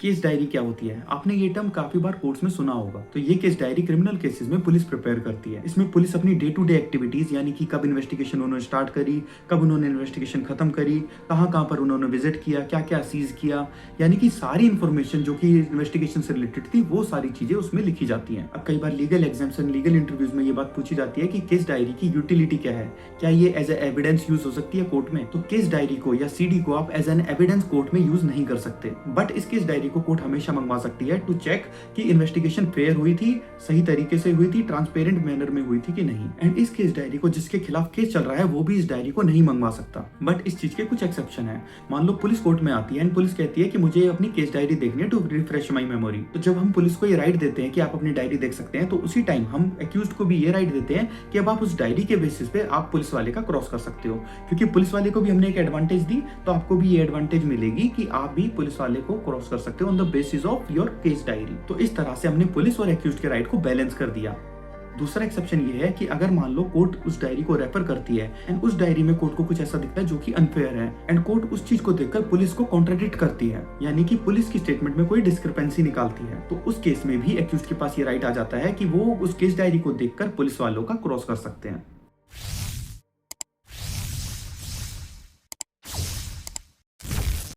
Case diary क्या होती है? आपने ये टर्म काफी बार कोर्ट्स में सुना होगा। तो ये केस डायरी क्रिमिनल केसेस में पुलिस प्रिपेयर करती है। इसमें पुलिस अपनी डे टू डे एक्टिविटीज यानी कि कब इन्वेस्टिगेशन उन्होंने स्टार्ट करी, कब उन्होंने इन्वेस्टिगेशन खत्म करी, कहाँ पर उन्होंने विजिट किया, क्या क्या सीज किया, यानी कि सारी इन्फॉर्मेशन जो कि इन्वेस्टिगेशन से रिलेटेड थी वो सारी चीजें उसमें लिखी जाती हैं। अब कई बार लीगल एग्जाम्स लीगल इंटरव्यूज में ये बात पूछी जाती है कि केस डायरी की यूटिलिटी क्या है, क्या ये एज ए एविडेंस यूज हो सकती है कोर्ट में? तो केस डायरी को या सीडी को आप एज एन एविडेंस कोर्ट में यूज नहीं कर सकते, बट इस केस डायरी को कोर्ट हमेशा मंगवा सकती है टू चेक कि इन्वेस्टिगेशन फेयर हुई थी, सही तरीके से हुई थी, ट्रांसपेरेंट मैनर में हुई थी कि नहीं। एंड इस केस डायरी को जिसके खिलाफ केस चल रहा है वो भी इस डायरी को नहीं मंगवा सकता। बट इस चीज के कुछ एक्सेप्शन है। मान लो पुलिस कोर्ट में आती है एंड पुलिस कहती है कि मुझे अपनी केस डायरी देखनी है टू रिफ्रेश माई मेमोरी। तो जब हम पुलिस को ये राइट देते हैं कि आप अपनी डायरी देख सकते हैं, तो उसी टाइम हम एक्यूज्ड को भी ये राइट देते हैं कि अब आप उस डायरी के बेसिस पे आप पुलिस वाले का क्रॉस कर सकते हो, क्योंकि पुलिस वाले को भी हमने एक एडवांटेज दी, तो आपको भी ये एडवांटेज मिलेगी कि आप भी पुलिस वाले को क्रॉस कर सकते हो on the basis of your case diary. तो इस तरह से हमने पुलिस और एक्यूज्ड के राइट को बैलेंस कर दिया। दूसरा एक्सेप्शन ये है कि अगर मान लो कोर्ट उस डायरी को रेफर करती है एंड उस डायरी में कोर्ट को कुछ ऐसा दिखता है जो कि अनफेयर है एंड कोर्ट उस चीज को देखकर पुलिस को कॉन्ट्राडिक्ट करती है, यानी कि पुलिस की स्टेटमेंट में कोई डिस्क्रिपेंसी निकालती है, तो उस केस में भी एक्यूज्ड के पास ये राइट आ जाता है कि वो उस केस डायरी को देखकर पुलिस वालों का क्रॉस कर सकते हैं।